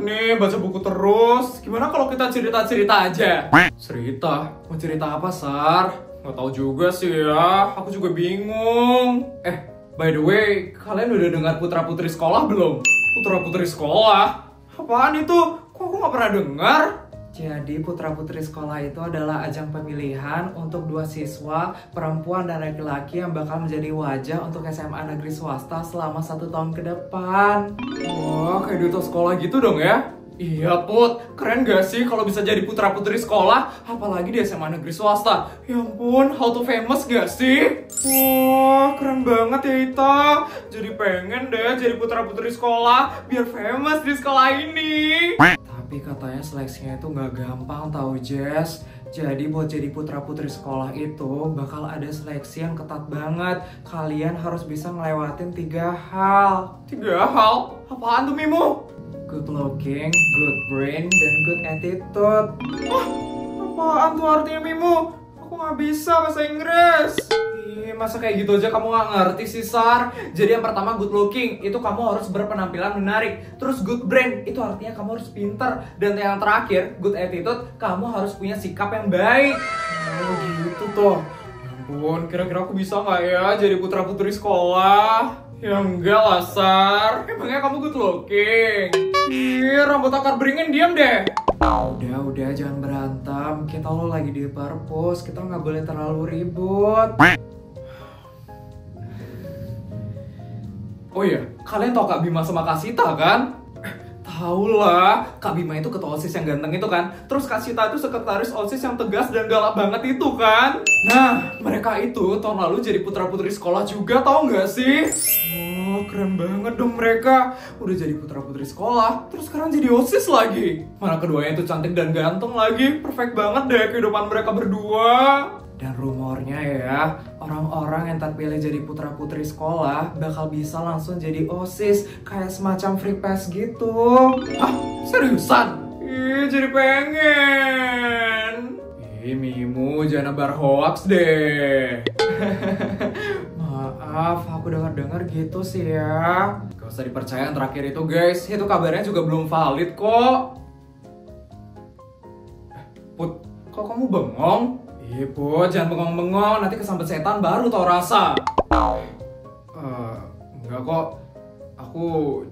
nih baca buku terus. Gimana kalau kita cerita-cerita aja? Cerita? Mau cerita apa, Sar? Nggak tahu juga sih ya. Aku juga bingung. By the way, kalian udah dengar putra-putri sekolah belum? Putra-putri sekolah? Apaan itu? Kok aku nggak pernah dengar? Jadi putra-putri sekolah itu adalah ajang pemilihan untuk 2 siswa, perempuan dan laki-laki yang bakal menjadi wajah untuk SMA negeri swasta selama 1 tahun ke depan. Wah, kayak duta sekolah gitu dong ya? Iya, Put. Keren gak sih kalau bisa jadi putra-putri sekolah? Apalagi di SMA negeri swasta. Ya ampun, how to famous gak sih? Wah, keren banget ya Ita. Jadi pengen deh jadi putra-putri sekolah biar famous di sekolah ini. Tapi katanya seleksinya itu nggak gampang tahu, Jess. Jadi buat jadi putra-putri sekolah itu bakal ada seleksi yang ketat banget. Kalian harus bisa ngelewatin 3 hal. 3 hal? Apaan tuh, Mimo? Good looking, good brain, dan good attitude. Apaan tuh artinya, Mimo? Aku nggak bisa bahasa Inggris. Masa kayak gitu aja kamu nggak ngerti sih, Sar? Jadi yang pertama good looking, itu kamu harus berpenampilan menarik. Terus good brain, itu artinya kamu harus pinter. Dan yang terakhir, good attitude, kamu harus punya sikap yang baik. Oh gitu toh. Ya ampun, kira-kira aku bisa nggak ya jadi putra-putri sekolah? Ya enggak lah, Sar. Emangnya kamu good looking? Ih, rambut akar beringin, diam deh. Udah, jangan berantem. Kita lo lagi di perpus, kita nggak boleh terlalu ribut. Oh iya, kalian tau Kak Bima sama Kak Sita kan? Tahu lah, Kak Bima itu ketua OSIS yang ganteng itu kan. Terus Kak Sita itu sekretaris OSIS yang tegas dan galak banget itu kan. Nah, mereka itu tahun lalu jadi putra-putri sekolah juga, tau nggak sih? Oh, keren banget dong mereka. Udah jadi putra-putri sekolah, terus sekarang jadi OSIS lagi. Mana keduanya itu cantik dan ganteng lagi. Perfect banget deh kehidupan mereka berdua. Dan rumornya ya, orang-orang yang terpilih jadi putra-putri sekolah bakal bisa langsung jadi OSIS, kayak semacam free pass gitu. Hah? Seriusan? Ih, jadi pengen. Mimo, jangan nebar hoax deh. Maaf, aku dengar-dengar gitu sih ya. Gak usah dipercaya yang terakhir itu, guys. Itu kabarnya juga belum valid kok. Put, kok kamu bengong? Ih, Put, jangan bengong-bengong. Nanti kesambet setan baru tau rasa. Enggak kok. Aku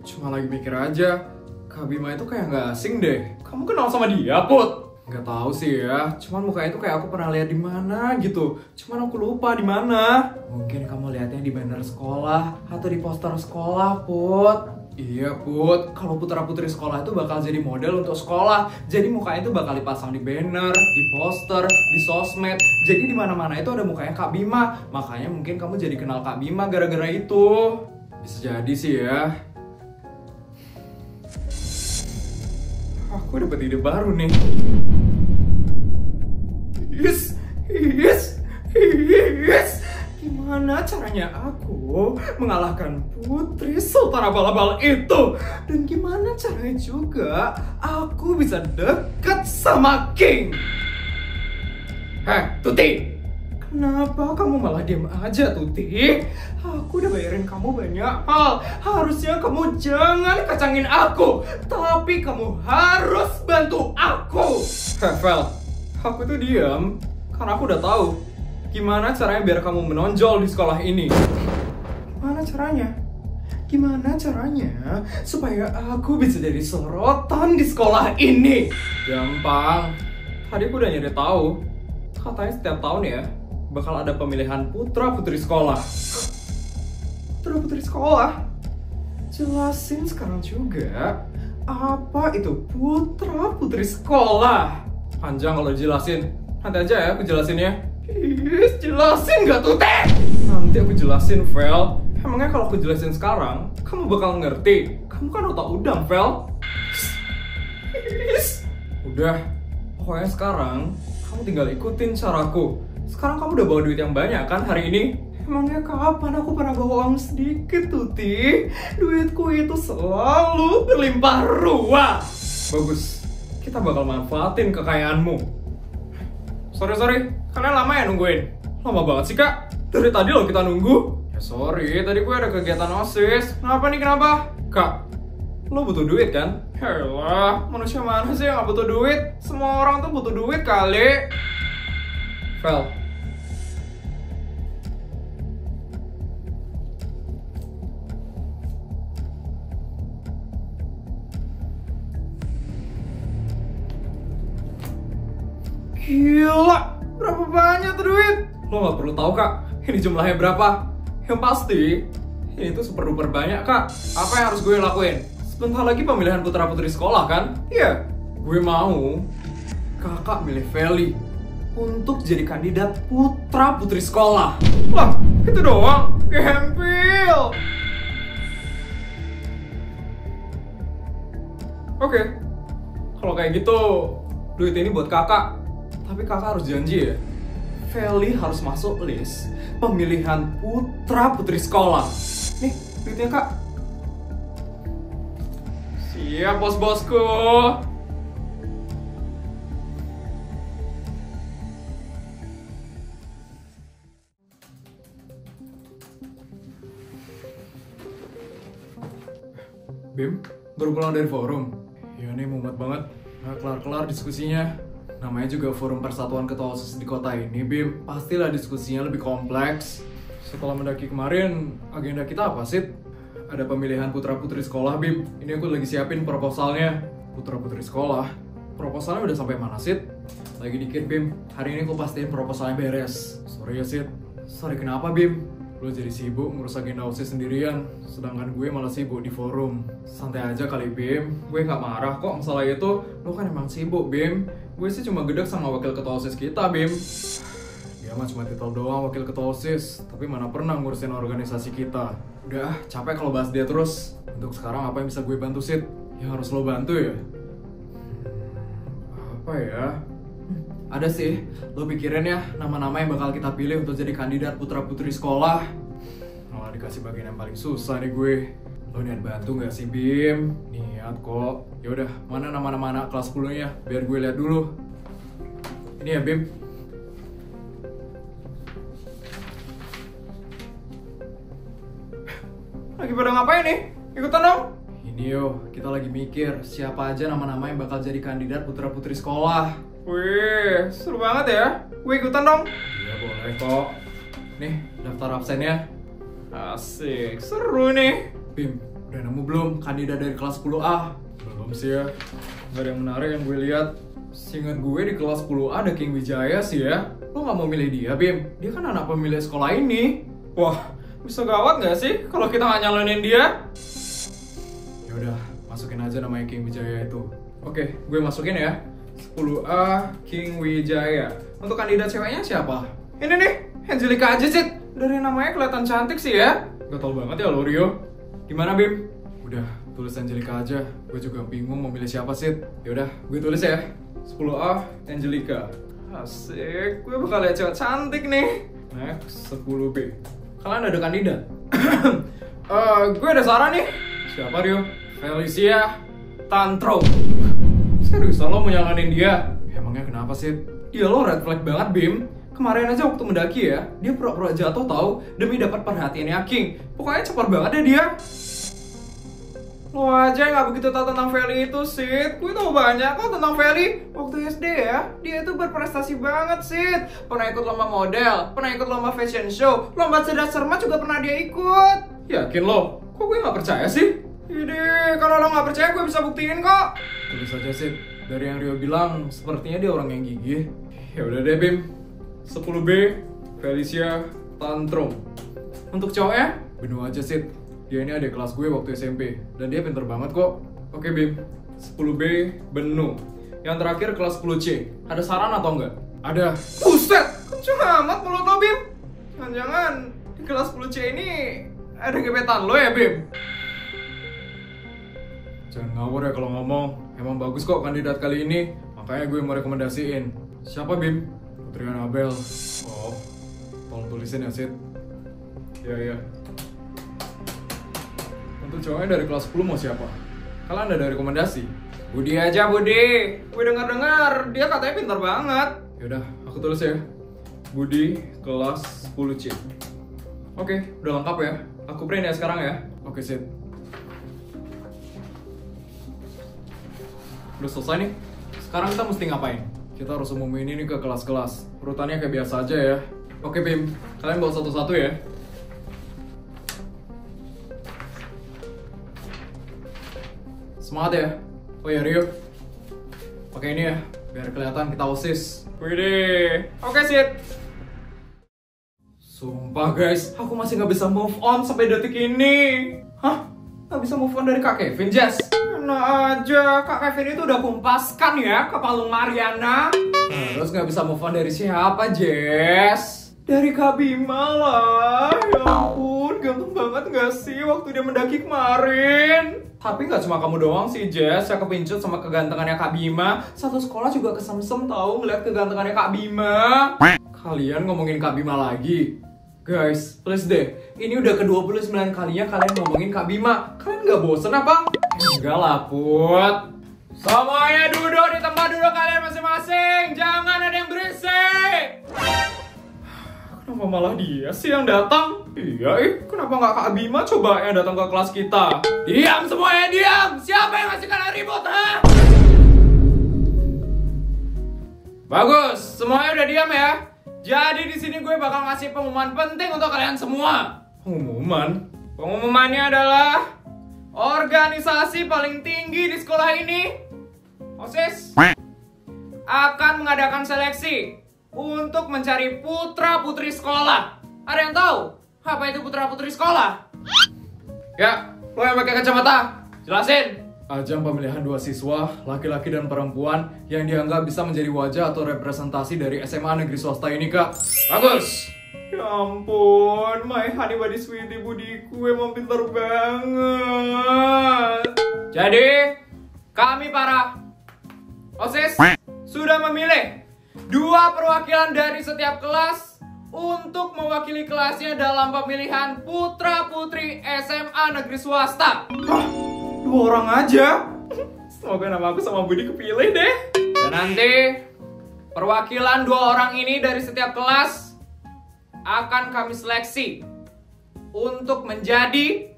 cuma lagi mikir aja. Kak Bima itu kayak gak asing deh. Kamu kenal sama dia, Put? Nggak tahu sih ya, cuman mukanya itu kayak aku pernah lihat di mana gitu. Cuman aku lupa di mana. Mungkin kamu lihatnya di banner sekolah atau di poster sekolah, Put. Iya, Put. Kalau putra-putri sekolah itu bakal jadi model untuk sekolah. Jadi mukanya itu bakal dipasang di banner, di poster, di sosmed. Jadi di mana-mana itu ada mukanya Kak Bima. Makanya mungkin kamu jadi kenal Kak Bima gara-gara itu. Bisa jadi sih ya. Aku dapat ide baru nih. Yes. Gimana caranya aku mengalahkan Putri Sultan Abal-Abal itu? Dan gimana caranya juga aku bisa dekat sama King? Tuti! Kenapa kamu malah diam aja, Tuti? Aku udah bayarin kamu banyak hal. Harusnya kamu jangan kacangin aku, tapi kamu harus bantu aku. Vel, aku tuh diam karena aku udah tahu gimana caranya biar kamu menonjol di sekolah ini. Gimana caranya supaya aku bisa jadi sorotan di sekolah ini? Gampang. Tadi aku udah nyari tahu. Katanya setiap tahun ya bakal ada pemilihan putra-putri sekolah. Putra-putri sekolah? Jelasin sekarang juga. Apa itu putra-putri sekolah? Panjang kalau jelasin. Nanti aja ya aku jelasinnya. Jelasin gak tuh, Teh? Nanti aku jelasin, Vel. Emangnya kalau aku jelasin sekarang, kamu bakal ngerti? Kamu kan otak udang, Vel. Udah, pokoknya sekarang kamu tinggal ikutin caraku. Sekarang kamu udah bawa duit yang banyak kan hari ini? Emangnya kapan aku pernah bawa uang sedikit, Tuti? Duitku itu selalu berlimpah ruah. Bagus, kita bakal manfaatin kekayaanmu. Sorry, kalian lama ya nungguin? Lama banget sih, Kak. Dari tadi loh kita nunggu. Ya sorry, tadi gue ada kegiatan OSIS. Kenapa? Kak, Lo butuh duit kan? Yaelah, manusia mana sih yang gak butuh duit? Semua orang tuh butuh duit kali. Vel. Gila, berapa banyak tuh duit? Lo gak perlu tahu kak, ini jumlahnya berapa. Yang pasti, ini tuh super duper banyak kak. Apa yang harus gue lakuin? Sebentar lagi pemilihan putra putri sekolah kan? Iya, gue mau kakak milih Feli untuk jadi kandidat putra putri sekolah. Wah, itu doang? Gempil. Oke, kalau kayak gitu, duit ini buat kakak. Tapi kakak harus janji ya, Feli harus masuk list pemilihan putra putri sekolah. Nih, duitnya kak. Siap bos-bosku. Bim, baru pulang dari forum. Ya nih mumet banget, nggak kelar-kelar diskusinya. Namanya juga forum persatuan ketua OSIS di kota ini, Bim. Pastilah diskusinya lebih kompleks. Setelah mendaki kemarin, agenda kita apa sih? Ada pemilihan putra-putri sekolah, Bim. Ini aku lagi siapin proposalnya. Putra-putri sekolah? Proposalnya udah sampai mana, Sid? Lagi dikit, Bim. Hari ini aku pastiin proposalnya beres. Sorry ya, Sid. Sorry kenapa, Bim? Lo jadi sibuk ngurus agenda OSIS sendirian, sedangkan gue malah sibuk di forum. Santai aja kali, Bim. Gue nggak marah kok masalah itu. Lo kan emang sibuk, Bim. Gue sih cuma gedek sama wakil ketua OSIS kita, Bim. Dia mah cuma titel doang wakil ketua OSIS, tapi mana pernah ngurusin organisasi kita. Udah, capek kalau bahas dia terus. Untuk sekarang apa yang bisa gue bantu, Sid? Yang harus lo bantu ya? Apa ya? Ada sih, lo pikirin ya nama-nama yang bakal kita pilih untuk jadi kandidat putra-putri sekolah. Malah dikasih bagian yang paling susah nih gue. Lo niat bantu nggak sih, Bim? Niat kok. Yaudah, mana nama-nama anak kelas 10-nya? Biar gue lihat dulu. Ini ya, Bim. Lagi pada ngapain nih? Ikutan dong? Ini yo, kita lagi mikir siapa aja nama-nama yang bakal jadi kandidat putra-putri sekolah. Wih, seru banget ya. Gue ikutan dong? Iya, boleh kok. Nih, daftar absennya. Asik, seru nih. Bim, udah nemu belum kandidat dari kelas 10A? Belum sih ya. Gak ada yang menarik yang gue lihat. Seingat gue di kelas 10A ada King Wijaya sih ya. Lo gak mau milih dia, Bim? Dia kan anak pemilih sekolah ini. Wah, bisa gawat gak sih kalau kita gak nyalonin dia? Yaudah, masukin aja namanya King Wijaya itu. Oke, gue masukin ya. 10A King Wijaya. Untuk kandidat ceweknya siapa? Ini nih, Angelica aja sih. Dari namanya kelihatan cantik sih ya. Gatel banget ya lo, Rio. Gimana, Bim? Udah, tulis Angelica aja. Gue juga bingung mau milih siapa sih. Yaudah, gue tulis ya. 10A Angelica. Asik, gue bakal lihat cewek cantik nih. Next, 10B. Kalian ada kandidat? Gue ada saran nih. Siapa, Rio? Felicia Tantrum. Seriusan lo mau nyalanin dia? Emangnya kenapa sih? Dia lo red flag banget, Bim. Kemarin aja waktu mendaki ya, dia pura-pura jatuh tahu demi dapat perhatiannya King. Pokoknya cepat banget deh dia. Lo aja nggak begitu tahu tentang Feli itu, Sid. Gue tahu banyak kok tentang Feli. Waktu SD ya, dia itu berprestasi banget, Sid. Pernah ikut lomba model, pernah ikut lomba fashion show, lomba cerdas cermat juga pernah dia ikut. Yakin lo? Kok gue nggak percaya sih? Ide, kalau lo nggak percaya gue bisa buktiin kok. Tulis aja, Sid. Dari yang Rio bilang, sepertinya dia orang yang gigih. Ya udah deh, Bim. 10B Felicia Tantrum. Untuk cowoknya, Benu aja, Sid. Dia ini adik kelas gue waktu SMP dan dia pinter banget kok. Oke, Bim. 10B Benu. Yang terakhir kelas 10C. Ada saran atau enggak? Ada. Buset, kenceng amat mulut lo, Bim. Jangan-jangan di kelas 10C ini ada gebetan lo ya, Bim? Jangan ngawur ya kalau ngomong. Emang bagus kok kandidat kali ini. Makanya gue mau rekomendasiin. Siapa, Bim? Putri Anabel. Oh, tolong tulisin ya, Sid. Ya. Untuk cowoknya dari kelas 10 mau siapa? Kalian ada rekomendasi? Budi aja, Budi. Gue dengar dia katanya pintar banget. Yaudah, aku tulis ya. Budi, kelas 10C. Oke, udah lengkap ya. Aku print ya sekarang ya. Oke, Sid. udah selesai nih. Sekarang kita mesti ngapain? Kita harus umumin ini ke kelas-kelas. Urutannya kayak biasa aja ya. Oke Bim, kalian bawa satu-satu ya. Semangat ya. Oh ya Rio, pakai ini ya, biar kelihatan kita OSIS. Widih, oke sip. Sumpah guys, aku masih nggak bisa move on sampai detik ini. Hah? Nggak bisa move on dari Kak Kevin, Jess? Nah aja, Kak Kevin itu udah kumpaskan ya ke palung Mariana. Terus nggak bisa move on dari siapa, Jess? Dari Kak Bima lah. Ya ampun, ganteng banget nggak sih waktu dia mendaki kemarin? Tapi nggak cuma kamu doang sih, Jess, yang kepincut sama kegantengannya Kak Bima. Satu sekolah juga kesemsem tahu ngeliat kegantengannya Kak Bima. Kalian ngomongin Kak Bima lagi? Guys, please deh, ini udah ke-29 kalinya kalian ngomongin Kak Bima. Kalian nggak bosen apa? Enggak lah, Put. Semuanya duduk di tempat duduk kalian masing-masing. Jangan ada yang berisik. Kenapa malah dia sih yang datang? Iya, kenapa nggak Kak Bima coba yang datang ke kelas kita? Diam semuanya, diam! Siapa yang ngasih kalian ribut, ha? Bagus, semuanya udah diam ya. Jadi di sini gue bakal ngasih pengumuman penting untuk kalian semua. Pengumuman? Pengumumannya adalah organisasi paling tinggi di sekolah ini, OSIS, akan mengadakan seleksi untuk mencari putra-putri sekolah. Ada yang tahu apa itu putra-putri sekolah? Ya, lo yang pakai kacamata, jelasin. Ajang pemilihan 2 siswa, laki-laki dan perempuan, yang dianggap bisa menjadi wajah atau representasi dari SMA negeri swasta ini, Kak. Bagus! Ya ampun, my honey buddy sweetie budiku emang pintar banget. Jadi, kami para OSIS sudah memilih 2 perwakilan dari setiap kelas untuk mewakili kelasnya dalam pemilihan putra-putri SMA negeri swasta. Hah? 2 orang aja? Semoga nama aku sama Budi kepilih deh. Dan nanti perwakilan 2 orang ini dari setiap kelas akan kami seleksi untuk menjadi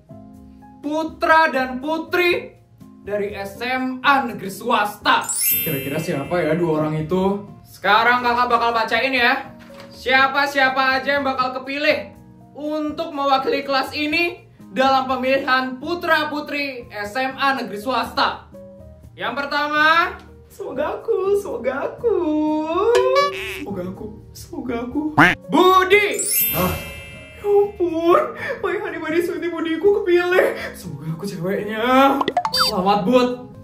putra dan putri dari SMA negeri swasta. Kira-kira siapa ya 2 orang itu? Sekarang kakak bakal bacain ya. Siapa-siapa aja yang bakal kepilih untuk mewakili kelas ini dalam pemilihan putra-putri SMA negeri swasta. Yang pertama, semoga aku. Budi. Hah? Ya ampun, my honey buddy sweetie budiku kepilih. Semoga aku ceweknya. Selamat Bud.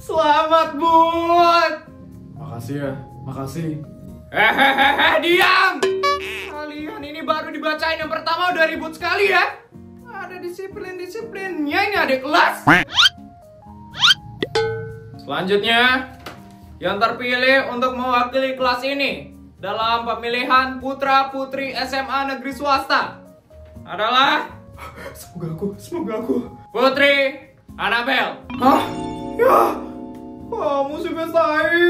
Makasih ya, makasih. Hehehe, diam. Kalian ini baru dibacain yang pertama udah ribut sekali ya. Ada disiplin-disiplinnya ini adik kelas. Selanjutnya, yang terpilih untuk mewakili kelas ini dalam pemilihan putra-putri SMA negeri swasta adalah semoga aku Putri Annabel. Hah? Ya, kamu sih Bestai.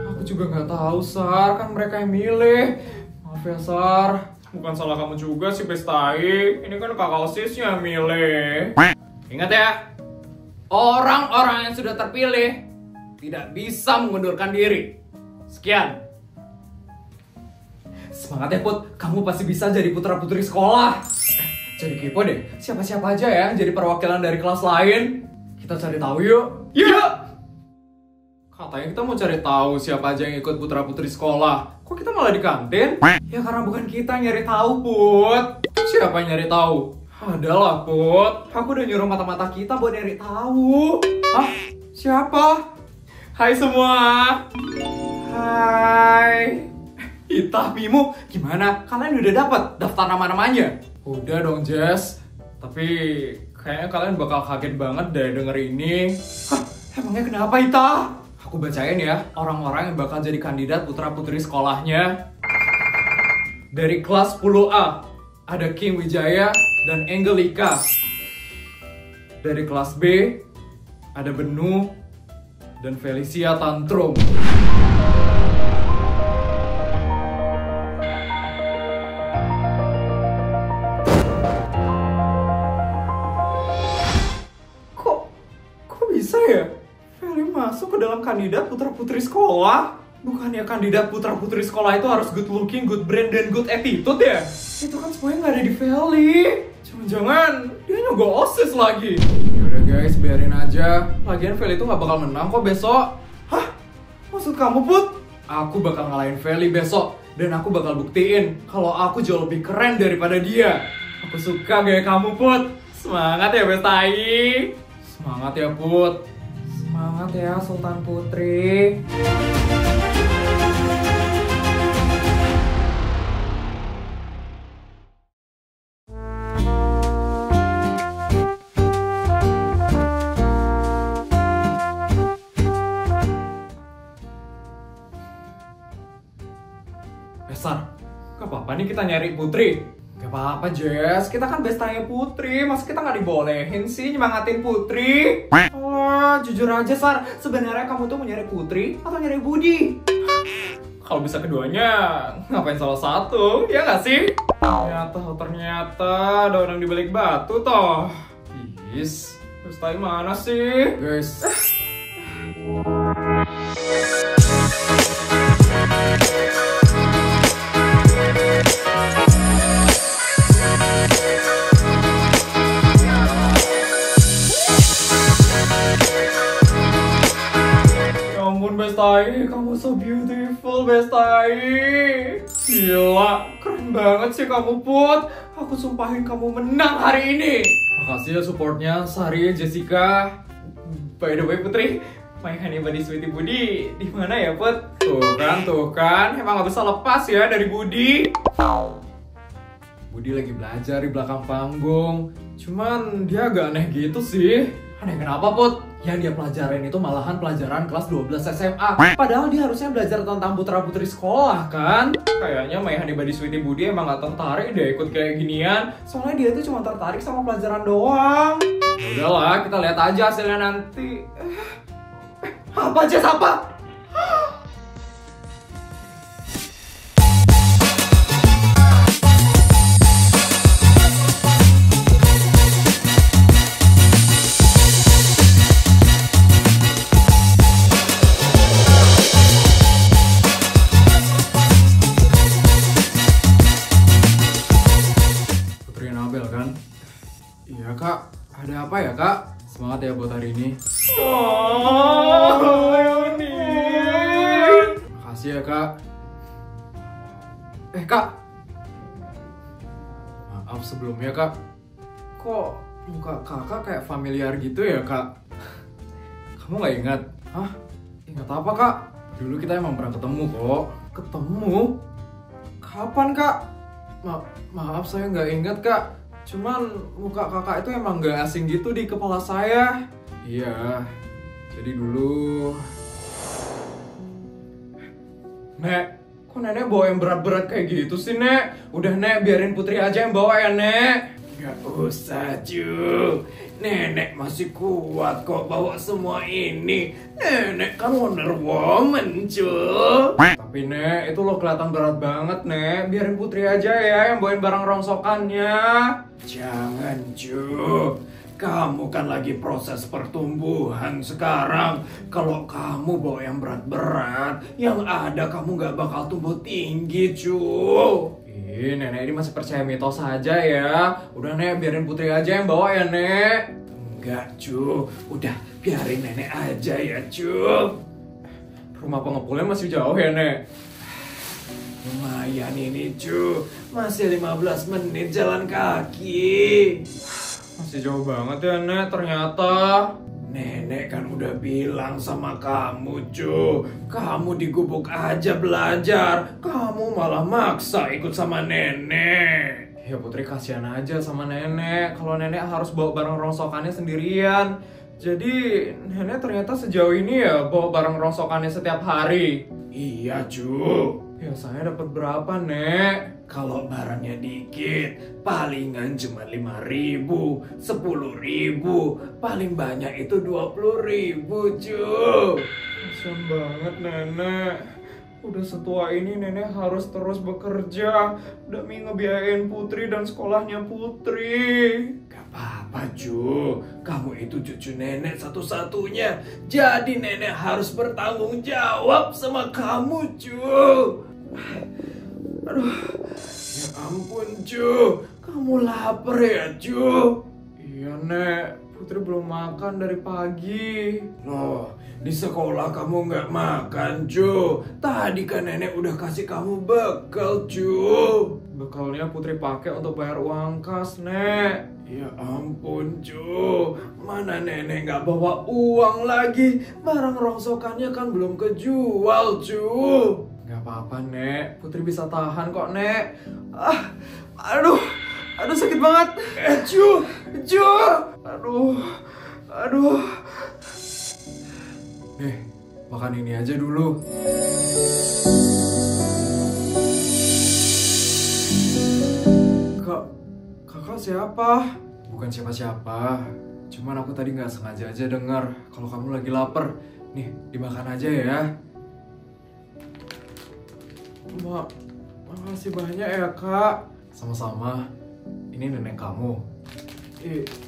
Aku juga nggak tahu, Sar, kan mereka yang milih. Maaf ya, Sar. Bukan salah kamu juga sih, Bestai. Ini kan kakak OSISnya yang milih. Ingat ya, orang-orang yang sudah terpilih tidak bisa mengundurkan diri. Sekian. Semangat ya, Put. Kamu pasti bisa jadi putra-putri sekolah. Jadi kepo deh, siapa-siapa aja ya jadi perwakilan dari kelas lain. Kita cari tahu yuk. Yuk! Katanya kita mau cari tahu siapa aja yang ikut putra-putri sekolah. Kok kita malah di kantin? Ya karena bukan kita yang nyari tahu, Put. Siapa yang nyari tahu? Adalah, Put. Aku udah nyuruh mata-mata kita buat nyari tahu. Hah? Siapa? Hai semua. Hai. Itah, Mimu, gimana? Kalian udah dapat daftar nama-namanya? Udah dong, Jess. Tapi kayaknya kalian bakal kaget banget deh denger ini. Hah? Emangnya kenapa, Itah? Aku bacain ya, orang-orang yang bakal jadi kandidat putra-putri sekolahnya. Dari kelas 10A, ada King Wijaya dan Angelika. Dari kelas B, ada Benu dan Felicia Tantrum. Kok bisa ya? Feli masuk masuk ke dalam kandidat putra-putri sekolah. Bukannya kandidat putra-putri sekolah itu harus good looking, good brain, dan good attitude ya? Itu kan semuanya nggak ada di Feli. Jangan-jangan dia juga OSIS lagi. Yaudah guys, biarin aja. Lagian Feli itu nggak bakal menang kok besok. Hah? Maksud kamu, Put? Aku bakal ngalahin Feli besok. Dan aku bakal buktiin kalau aku jauh lebih keren daripada dia. Aku suka gaya kamu, Put. Semangat ya, Bestai. Semangat ya, Put. Semangat ya Sultan Putri. Besar, gak apa-apa nih kita nyari Putri. Gak apa-apa Jess, kita kan bestanya Putri. Masa kita gak dibolehin sih nyemangatin Putri? Oh, jujur aja Sar, sebenarnya kamu tuh mau nyari Putri atau nyari Budi? Kalau bisa keduanya, ngapain salah satu, ya gak sih? Ternyata ada orang di balik batu toh. Is, Bestai mana sih? Guys. Bestai, kamu so beautiful, Bestai. Gila, keren banget sih kamu, Put. Aku sumpahin kamu menang hari ini. Makasih ya supportnya, Sari, Jessica. By the way, Putri, My Honey Buddy Sweetie Budi di mana ya, Put? Tuh kan, emang gak bisa lepas ya dari Budi. Budi lagi belajar di belakang panggung. Cuman dia agak aneh gitu sih. Aneh kenapa, Put? Yang dia pelajarin itu malahan pelajaran kelas 12 SMA. Padahal dia harusnya belajar tentang putra-putri sekolah kan? Kayaknya My Honey Buddy Sweetie Budi emang gak tertarik deh ikut kayak ginian. Soalnya dia tuh cuma tertarik sama pelajaran doang. Udahlah, kita lihat aja hasilnya nanti. Apa Jess, apa? Iya Kak, ada apa ya Kak? Semangat ya buat hari ini. Oh, Yunin. Makasih ya Kak. Kak. Maaf sebelumnya Kak. Kok muka kakak kayak familiar gitu ya Kak? Kamu gak ingat? Hah? Ingat apa Kak? Dulu kita emang pernah ketemu kok. Ketemu? Kapan Kak? Maaf saya nggak ingat Kak. Cuman muka kakak itu emang gak asing gitu di kepala saya. Iya, jadi dulu... Nek, kok nenek bawa yang berat-berat kayak gitu sih Nek? Udah Nek, biarin Putri aja yang bawa ya Nek. Gak usah Ju, nenek masih kuat kok bawa semua ini. Nenek kan Wonder Woman Ju. Tapi Nek, itu lo kelihatan berat banget Nek. Biarin Putri aja ya yang bawain barang rongsokannya. Jangan Ju, kamu kan lagi proses pertumbuhan sekarang. Kalau kamu bawa yang berat-berat, yang ada kamu gak bakal tumbuh tinggi Ju. Nenek ini masih percaya mitos aja ya. Udah Nek, biarin Putri aja yang bawa ya Nek. Enggak Cu, udah biarin nenek aja ya Cu. Rumah pengepulnya masih jauh ya Nek? Lumayan ini Cu, masih 15 menit jalan kaki. Masih jauh banget ya Nek ternyata. Nenek kan udah bilang sama kamu Cu, kamu di gubuk aja belajar, kamu malah maksa ikut sama nenek. Ya Putri kasihan aja sama nenek, kalau nenek harus bawa barang rongsokannya sendirian. Jadi nenek ternyata sejauh ini ya bawa barang rongsokannya setiap hari. Iya Cu. Biasanya dapat berapa Nek? Kalau barangnya dikit, palingan cuma 5.000, 10.000, paling banyak itu 20.000 Cu. Kasian banget nenek. Udah setua ini nenek harus terus bekerja demi ngebiayain Putri dan sekolahnya Putri. Gak apa-apa apa, Cu? Kamu itu cucu nenek satu-satunya. Jadi nenek harus bertanggung jawab sama kamu, Cu. Aduh, ya ampun, Cu. Kamu lapar ya, Cu? Iya, Nek. Putri belum makan dari pagi. Loh, di sekolah kamu nggak makan, Cu. Tadi kan nenek udah kasih kamu bekal, Cu. Bekalnya Putri pakai untuk bayar uang kas, Nek. Ya ampun, Cu. Mana nenek nggak bawa uang lagi? Barang rongsokannya kan belum kejual, Cu. Gak apa-apa, Nek. Putri bisa tahan kok, Nek. Aduh sakit banget. Cu. Aduh. Nih, makan ini aja dulu. Kakak siapa? Bukan siapa-siapa. Cuman aku tadi nggak sengaja aja dengar kalau kamu lagi lapar. Nih, dimakan aja ya. Makasih banyak ya, Kak. Sama-sama. Ini nenek kamu.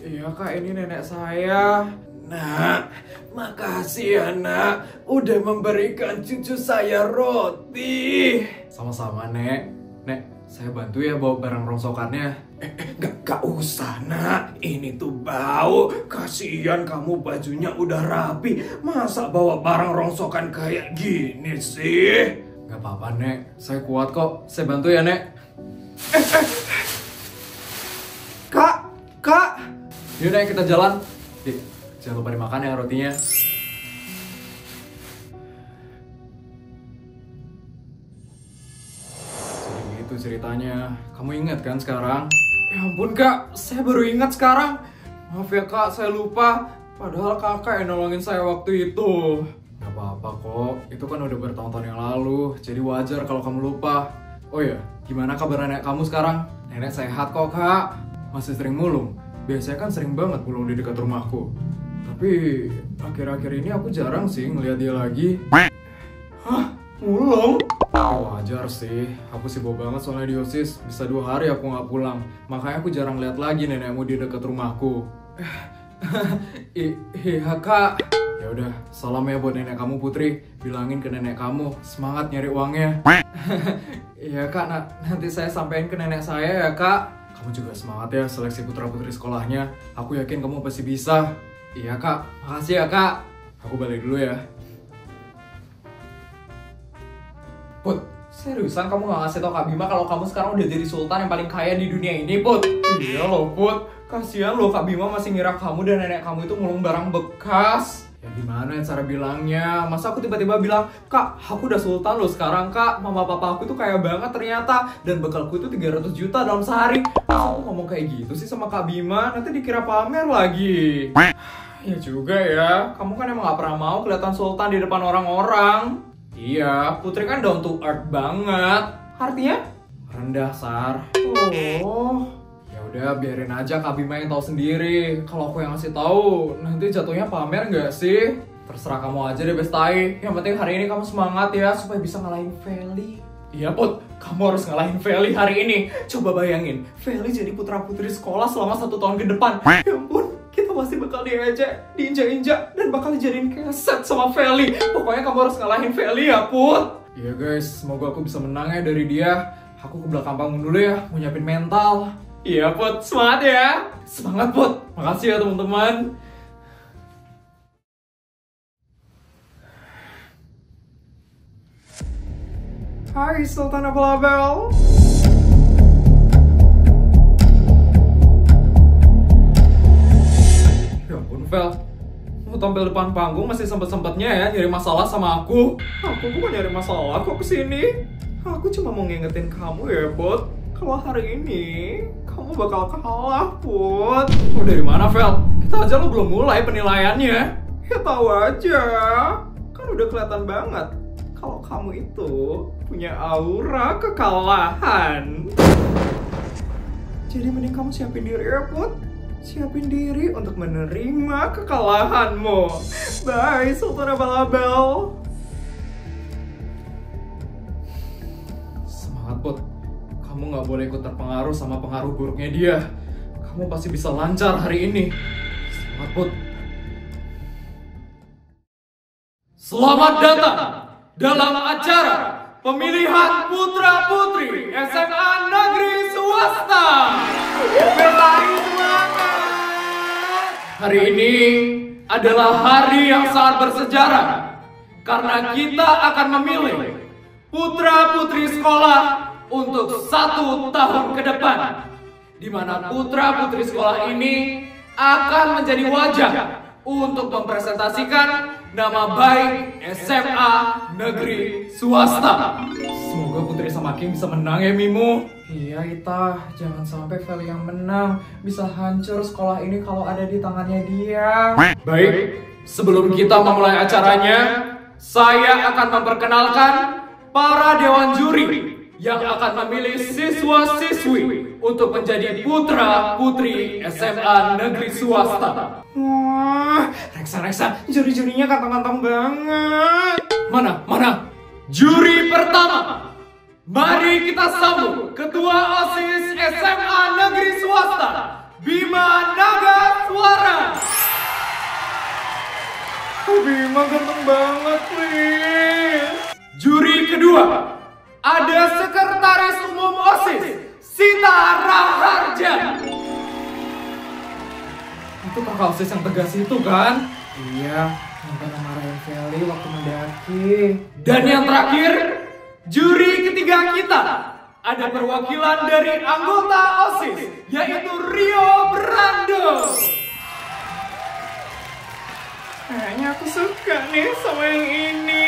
Iya, Kak, ini nenek saya. Nak, makasih ya, Nak. Udah memberikan cucu saya roti. Sama-sama, Nek. Nek, saya bantu ya bawa barang rongsokannya. Gak usah, Nak. Ini tuh bau. Kasihan kamu, bajunya udah rapi. Masa bawa barang rongsokan kayak gini sih? Gak apa-apa, Nek. Saya kuat kok. Saya bantu ya, Nek. Kak! Yuk, Nek, kita jalan. Jangan lupa dimakan ya rotinya. Jadi gitu ceritanya. Kamu ingat kan sekarang? Ya ampun, Kak. Saya baru ingat sekarang. Maaf ya, Kak. Saya lupa. Padahal kakak yang nolongin saya waktu itu. Gak apa-apa kok. Itu kan udah bertahun-tahun yang lalu. Jadi wajar kalau kamu lupa. Oh iya, gimana kabar nenek kamu sekarang? Nenek sehat kok, Kak. Masih sering mulung. Biasanya kan sering banget mulung di dekat rumahku. Tapi akhir-akhir ini aku jarang sih ngeliat dia lagi. Hah? Mulung? Wajar sih. Aku sibuk banget soalnya di OSIS. Bisa 2 hari aku nggak pulang. Makanya aku jarang lihat lagi nenekmu di dekat rumahku. Iya, Kak. Ya udah, salam ya buat nenek kamu, Putri. Bilangin ke nenek kamu semangat nyari uangnya. Iya, Kak. Nanti saya sampaikan ke nenek saya ya, Kak. Kamu juga semangat ya seleksi putra-putri sekolahnya. Aku yakin kamu pasti bisa. Iya, Kak. Makasih ya, Kak. Aku balik dulu ya. Put, seriusan kamu gak ngasih tau Kak Bima kalau kamu sekarang udah jadi sultan yang paling kaya di dunia ini, Put? Iya loh, Put. Kasian loh Kak Bima masih ngira kamu dan nenek kamu itu ngulung barang bekas. Ya gimana cara bilangnya? Masa aku tiba-tiba bilang, Kak, aku udah sultan loh sekarang, Kak. Mama papa aku tuh kaya banget ternyata. Dan bekalku itu 300 juta dalam sehari. Masa aku ngomong kayak gitu sih sama Kak Bima? Nanti dikira pamer lagi. Ya juga ya. Kamu kan emang gak pernah mau kelihatan sultan di depan orang-orang. Iya, Putri kan down to earth banget. Artinya? Rendah, Sar. Oh. Ya udah, biarin aja Kak Bima yang tahu sendiri. Kalau aku yang ngasih tahu, nanti jatuhnya pamer nggak sih? Terserah kamu aja deh, Bestai. Yang penting hari ini kamu semangat ya supaya bisa ngalahin Feli. Iya, Put, kamu harus ngalahin Feli hari ini. Coba bayangin, Feli jadi putra-putri sekolah selama 1 tahun ke depan. Ya ampun, kita pasti bakal diinjak-injak dan bakal dijadiin keset sama Feli. Pokoknya kamu harus ngalahin Feli ya, Put. Iya guys, semoga aku bisa menang ya dari dia. Aku ke belakang panggung dulu ya, mau nyiapin mental. Iya, Put, semangat ya. Semangat, Put. Makasih ya teman-teman. Hai Sultan Abel-Abel. Ya ampun, Vel. Mau tampil depan panggung masih sempet-sempetnya ya nyari masalah sama aku. Aku bukan nyari masalah kok kesini. Aku cuma mau ngingetin kamu ya, Put. Kalau hari ini kamu bakal kalah, Put. Oh, dari mana, Vel? Kita aja lo belum mulai penilaiannya. Ya tahu aja. Kan udah kelihatan banget kalau kamu itu punya aura kekalahan. Jadi mending kamu siapin diri ya, Put. Siapin diri untuk menerima kekalahanmu. Bye, Sultan Abel-Abel. Semangat, Put. Kamu gak boleh ikut terpengaruh sama pengaruh buruknya dia. kamu pasti bisa lancar hari ini. Selamat, Put. Selamat datang dalam acara pemilihan putra-putri SMA Negeri Swasta. Belain semangat! Hari ini adalah hari yang sangat bersejarah karena kita akan memilih putra-putri sekolah untuk 1 tahun ke depan, di mana putra-putri sekolah ini akan menjadi wajah untuk mempresentasikan nama baik SMA Negeri Swasta. Semoga Putri sama Kim bisa menang ya, Mimu. Iya Ita, jangan sampai Feli yang menang. Bisa hancur sekolah ini kalau ada di tangannya dia. Baik, sebelum kita memulai acaranya, saya akan memperkenalkan para dewan juri yang akan memilih siswa-siswi untuk menjadi putra-putri SMA Negeri Swasta. Wah, Reksa, juri-jurinya kantong-kantong banget. Mana? Juri pertama. Mari kita sambut Ketua OSIS SMA Negeri Swasta, Bima Naga Suara. Bima ganteng banget, please. Juri kedua, ada Sekretaris Umum OSIS, Sita Raharja. Itu kakak OSIS yang tegas itu kan? Iya, yang pernah marahin Feli waktu mendaki. Dan yang terakhir, juri ketiga kita, ada perwakilan dari anggota OSIS, yaitu Rio Brando. Kayaknya aku suka nih sama yang ini.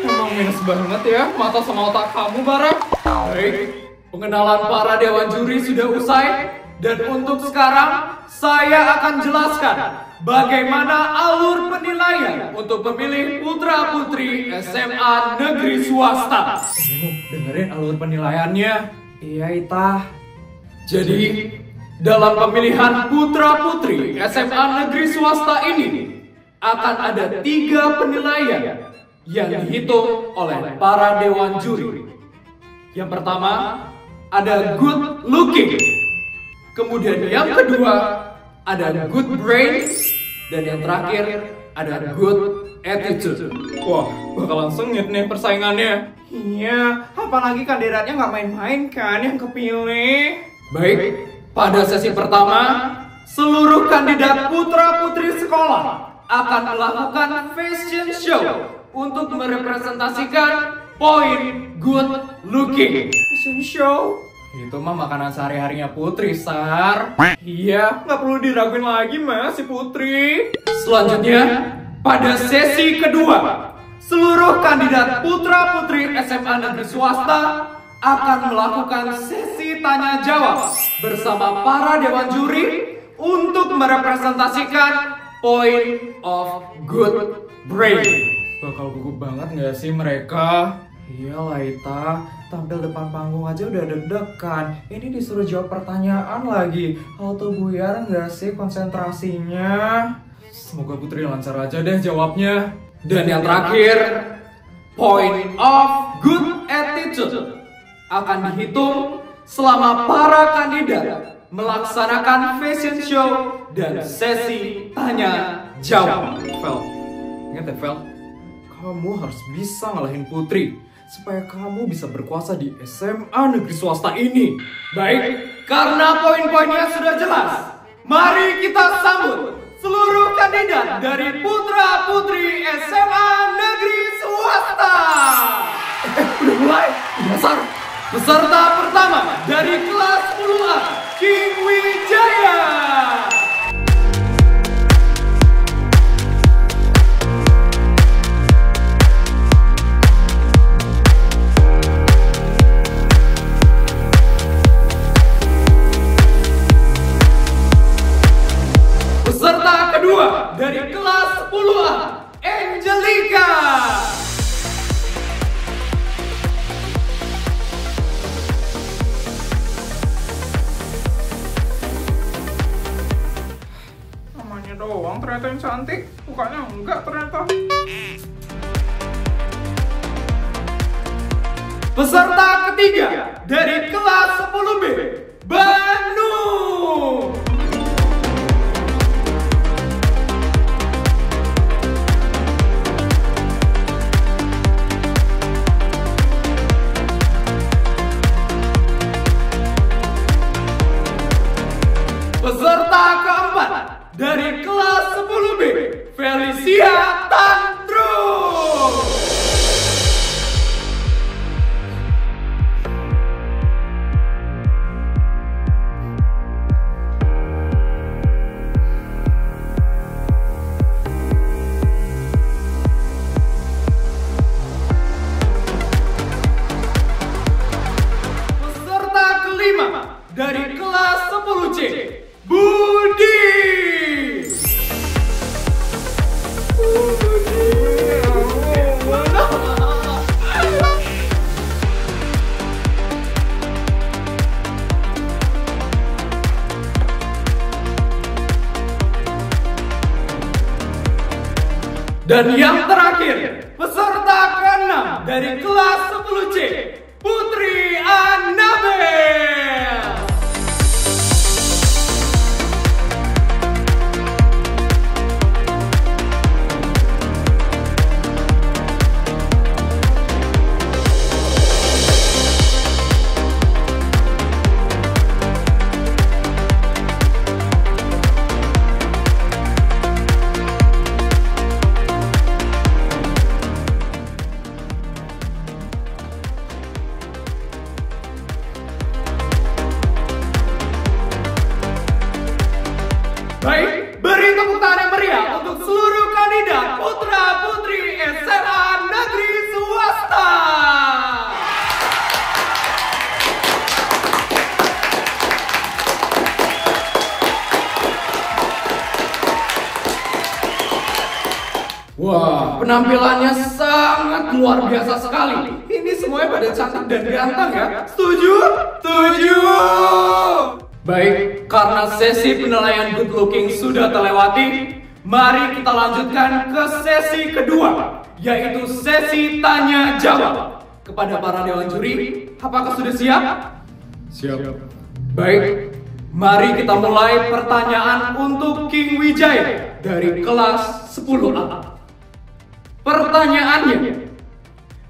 Emang minus banget ya mata sama otak kamu, Bara. Baik, pengenalan para dewan juri sudah usai. Dan untuk sekarang, saya akan jelaskan bagaimana alur penilaian untuk memilih putra-putri SMA Negeri Swasta. Kamu dengerin alur penilaiannya. Iya Ita. Jadi, dalam pemilihan putra-putri SMA Negeri Swasta ini, akan ada 3 penilaian yang dihitung oleh para dewan juri. Yang pertama, ada good looking. Kemudian yang kedua, ada good brain. Dan yang terakhir, ada good attitude. Wah, bakalan sengit nih persaingannya. Iya, apalagi kandidatnya nggak main-main kan yang kepilih. Baik, pada sesi pertama, seluruh kandidat putra-putri sekolah akan melakukan fashion show untuk merepresentasikan poin good looking. Fashion show? Itu mah makanan sehari-harinya Putri, Sar. Iya, nggak perlu diraguin lagi mas si Putri. Selanjutnya, pada sesi kedua, seluruh kandidat putra-putri SMA Negeri Swasta akan melakukan sesi tanya jawab bersama para dewan juri untuk merepresentasikan point of good brain. Bakal gugup banget nggak sih mereka? Iyalah Ita, tampil depan panggung aja udah deg-degan. Ini disuruh jawab pertanyaan lagi. Auto buyar nggak sih konsentrasinya? Semoga Putri lancar aja deh jawabnya. Dan yang terakhir, point of good attitude akan dihitung selama para kandidat melaksanakan fashion show dan sesi tanya jawab. Vel, ingat ya Vel, kamu harus bisa ngalahin Putri supaya kamu bisa berkuasa di SMA Negeri Swasta ini. Baik, karena poin-poinnya sudah jelas, mari kita sambut seluruh kandidat dari putra-putri SMA Negeri Swasta. Udah mulai? Dasar. Peserta pertama dari kelas 10A, King Wijaya. Peserta kedua dari kelas 10A, Angelica. Namanya doang ternyata yang cantik, mukanya enggak ternyata. Peserta ketiga dari kelas 10B, Bandung. Peserta keempat dari kelas 10B, Felicia Tantrum. Peserta kelima dari kelas 10C, Budi. Dan yang terakhir, peserta ke-6 dari kelas 10C, Putri Annabel. Baik, beri tepuk tangan yang meriah untuk seluruh kandidat putra-putri SMA Negeri Swasta. Wah, penampilannya sangat luar biasa sekali. Ini semuanya pada cantik dan ganteng ya. Setuju? Setuju. Baik, karena sesi penilaian good looking sudah terlewati, mari kita lanjutkan ke sesi kedua, yaitu sesi tanya jawab. Kepada para dewan juri, apakah sudah siap? Siap. Baik, mari kita mulai pertanyaan untuk King Wijaya dari kelas 10A. Pertanyaannya,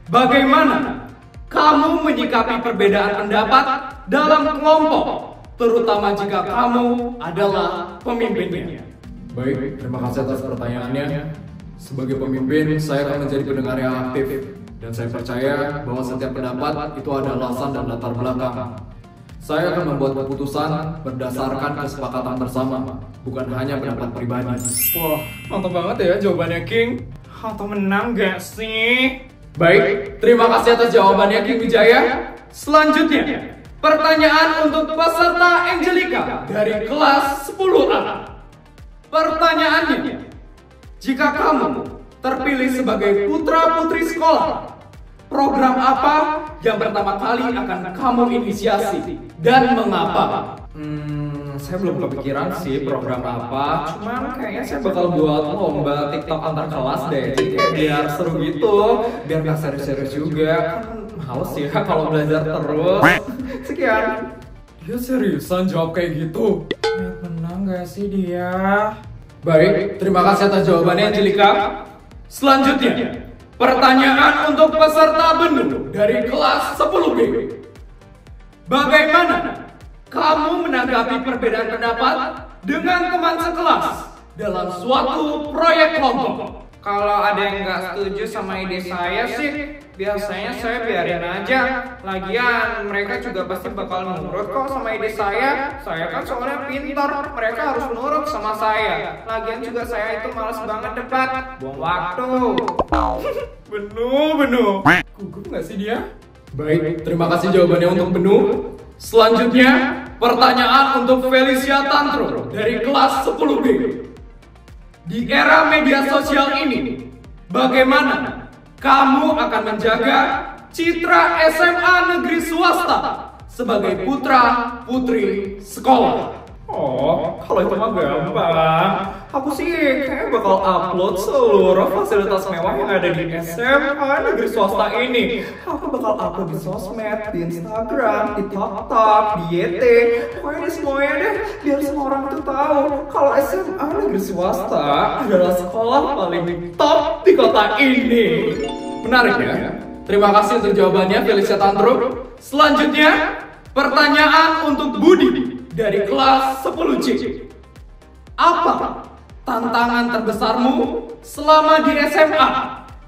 bagaimana kamu menyikapi perbedaan pendapat dalam kelompok, terutama jika kamu adalah pemimpinnya? Baik, terima kasih atas pertanyaannya. Sebagai pemimpin, saya akan menjadi pendengar yang aktif. Dan saya percaya bahwa setiap pendapat itu ada alasan dan latar belakang. Saya akan membuat keputusan berdasarkan kesepakatan bersama, bukan hanya pendapat pribadi. Wah, mantap banget ya jawabannya King. Atau menang gak sih? Baik, terima kasih atas jawabannya King Wijaya. Selanjutnya, pertanyaan untuk peserta Angelica dari kelas 10A. Pertanyaannya, jika kamu terpilih sebagai putra-putri sekolah, program apa yang pertama kali akan kamu inisiasi dan mengapa? Saya belum kepikiran sih program apa, cuman kayaknya saya bakal buat lomba TikTok antar kelas deh. Jadi kayak biar seru gitu, biar gak serius-serius juga. Kan males ya kalau belajar terus. Sekian. Dia seriusan jawab kayak gitu? Menang gak sih dia? Baik, terima kasih atas jawabannya Angelica. Selanjutnya, pertanyaan untuk peserta Benu dari kelas 10B. Bagaimana kamu menanggapi perbedaan pendapat dengan teman sekelas dalam suatu proyek kelompok? Kalau ada yang nggak setuju sama ide saya sih, biasanya saya biarin aja. Lagian mereka juga pasti bakal nurut kok sama ide saya. Saya kan soalnya pintar, mereka harus nurut sama saya. Lagian juga saya itu males banget debat, buang waktu. Benu. Gugup nggak sih dia? Baik, terima kasih jawabannya untuk Benu. Selanjutnya, pertanyaan untuk Felicia Tantrum dari kelas 10B. Di era media sosial ini, bagaimana kamu akan menjaga citra SMA negeri swasta sebagai putra-putri sekolah? Oh, kalau itu mah gampang. Aku sih kayaknya bakal upload seluruh fasilitas mewah yang ada di SMA negeri swasta ini. Aku bakal upload di sosmed, di Instagram, di TikTok, di YT. Pokoknya di semuanya deh, biar semua orang tuh tahu kalau SMA negeri swasta adalah sekolah paling top di kota ini. Menarik ya? Terima kasih untuk jawabannya Felicia Tantrum. Selanjutnya, pertanyaan untuk Budi dari kelas 10C. Apa tantangan terbesarmu selama di SMA?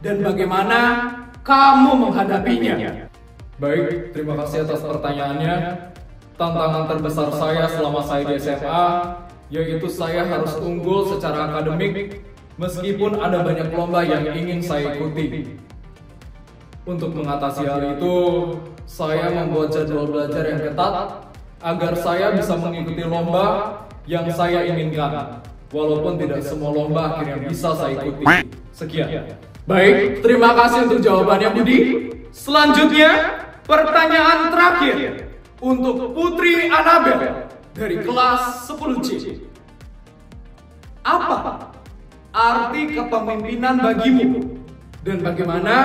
Dan bagaimana kamu menghadapinya? Baik, terima kasih atas pertanyaannya. Tantangan terbesar saya selama saya di SMA yaitu saya harus unggul secara akademik meskipun ada banyak lomba yang ingin saya ikuti. Untuk mengatasi hal itu, saya membuat jadwal belajar yang ketat agar saya bisa mengikuti lomba yang saya inginkan, walaupun tidak semua lomba akhirnya bisa saya ikuti. Sekian. Baik, terima kasih untuk jawabannya Budi. Selanjutnya, pertanyaan terakhir untuk Putri Anabel dari kelas 10C. Apa arti kepemimpinan bagimu? Dan bagaimana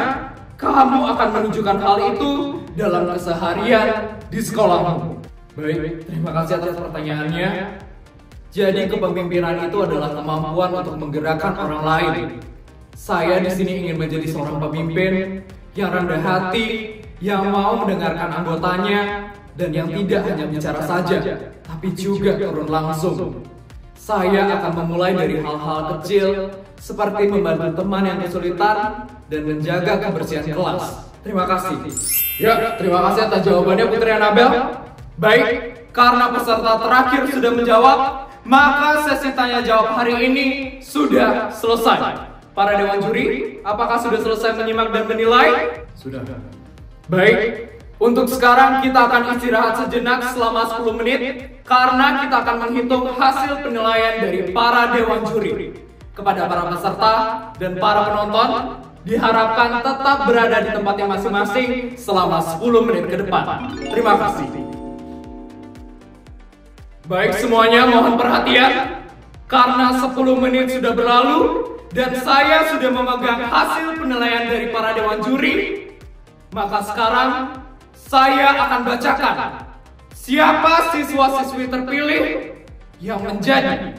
kamu akan menunjukkan hal itu dalam keseharian di sekolahmu? Baik, terima kasih atas pertanyaannya. Jadi kepemimpinan itu adalah kemampuan untuk menggerakkan orang lain. Saya di sini ingin menjadi seorang pemimpin yang rendah hati, yang mau mendengarkan anggotanya, dan yang tidak hanya bicara saja, tapi juga turun langsung. Saya akan memulai dari hal-hal kecil, seperti membantu teman yang kesulitan dan menjaga kebersihan kelas. Terima kasih. Ya, terima kasih atas jawabannya Putri Anabel. Baik, karena peserta terakhir sudah menjawab, maka sesi tanya jawab hari ini sudah selesai. Para dewan juri, apakah sudah selesai menyimak dan menilai? Sudah. Baik, untuk sekarang kita akan istirahat sejenak selama 10 menit karena kita akan menghitung hasil penilaian dari para dewan juri. Kepada para peserta dan para penonton, diharapkan tetap berada di tempatnya masing-masing selama 10 menit ke depan. Terima kasih. Baik semuanya, mohon perhatian karena 10 menit sudah berlalu dan saya sudah memegang hasil penilaian dari para dewan juri. Maka sekarang saya akan bacakan siapa siswa-siswi terpilih yang menjadi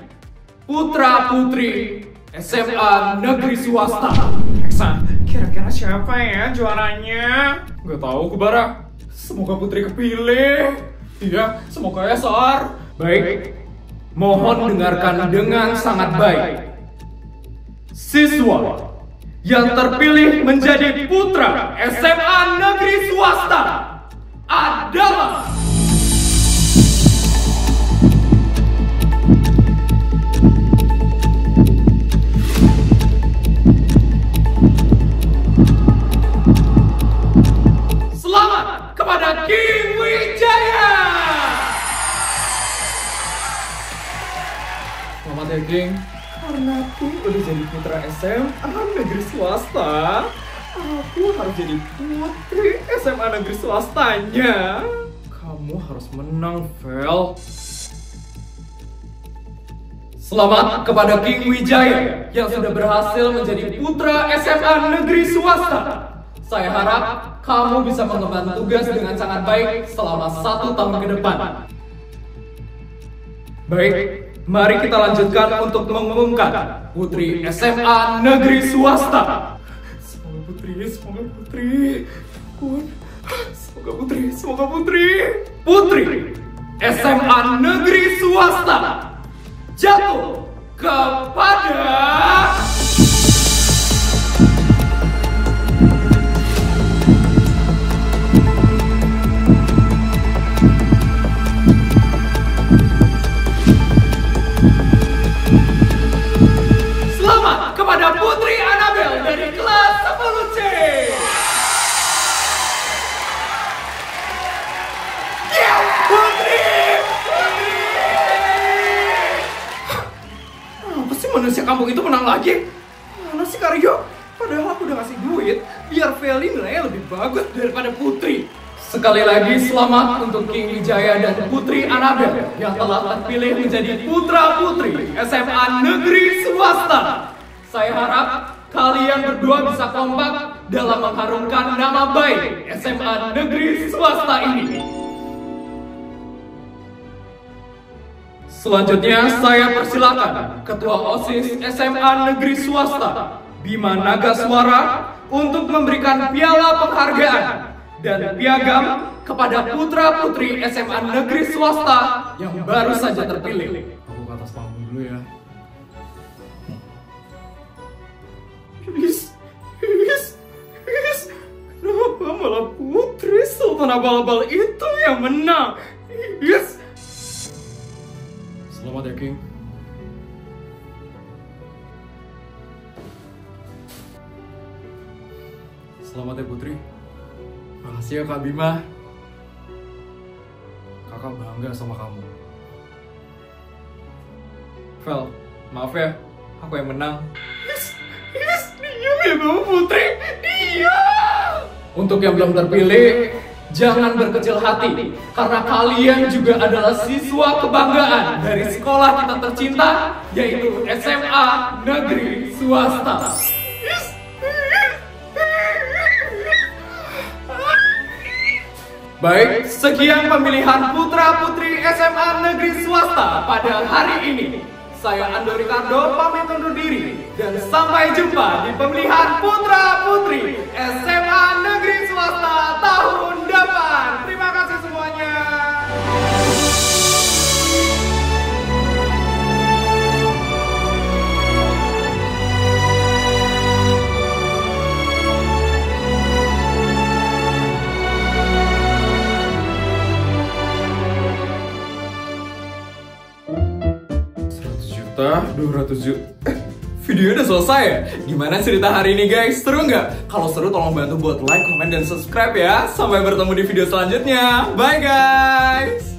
putra-putri SMA Negeri Swasta. Kira-kira siapa ya juaranya? Gak tahu Kubara. Semoga Putri kepilih. Iya, semoga ya Sar. Baik, mohon dengarkan dengan sangat baik. Siswa yang terpilih menjadi putra SMA Negeri Swasta adalah selamat kepada King Wijaya. Selamat ya, King. Karena aku udah jadi putra SMA Negeri Swasta, aku harus jadi putri SMA Negeri Swastanya. Kamu harus menang, Vel. Selamat kepada King Wijaya yang sudah berhasil menjadi putra SMA Negeri Swasta. Saya harap kamu bisa mengemban tugas dengan sangat baik selama 1 tahun ke depan. Baik, mari kita lanjutkan untuk mengumumkan putri SMA Negeri Swasta. Semoga putri. Semoga putri. Putri SMA Negeri Swasta jatuh kepada kepada Putri Anabel dari kelas 10C. Yeah, Putri. Apa sih manusia kampung itu menang lagi? Mana sih Karyo? Padahal aku udah ngasih duit biar Feli nilainya lebih bagus daripada Putri. Sekali lagi selamat untuk King Wijaya dan Putri Anabel yang telah terpilih menjadi putra-putri SMA Negeri Swasta. Saya harap kalian berdua bisa kompak dalam mengharumkan nama baik SMA Negeri Swasta ini. Selanjutnya saya persilakan Ketua OSIS SMA Negeri Swasta Bima Nagaswara untuk memberikan piala penghargaan dan piagam kepada putra-putri SMA Negeri Swasta yang baru saja terpilih. Aku ke atas panggung dulu ya. Kenapa malah Putri Sultan Abal-Abal itu yang menang? Selamat ya, King. Selamat ya, Putri. Makasih ya, Kak Bima. Kakak bangga sama kamu. Vel, maaf ya, aku yang menang. Diam ya kamu Putri, diam. Untuk yang belum terpilih, jangan berkecil hati, karena kalian juga adalah siswa kebanggaan dari sekolah kita tercinta, yaitu SMA Negeri Swasta. Baik, sekian pemilihan putra-putri SMA Negeri Swasta pada hari ini. Saya Ando Ricardo pamit undur diri, dan sampai jumpa di pemilihan putra-putri SMA Negeri Swasta tahun depan. Terima kasih semuanya. Juta, 200 juta. Videonya udah selesai ya? Gimana cerita hari ini guys? Seru nggak? Kalau seru tolong bantu buat like, comment, dan subscribe ya. Sampai bertemu di video selanjutnya. Bye guys!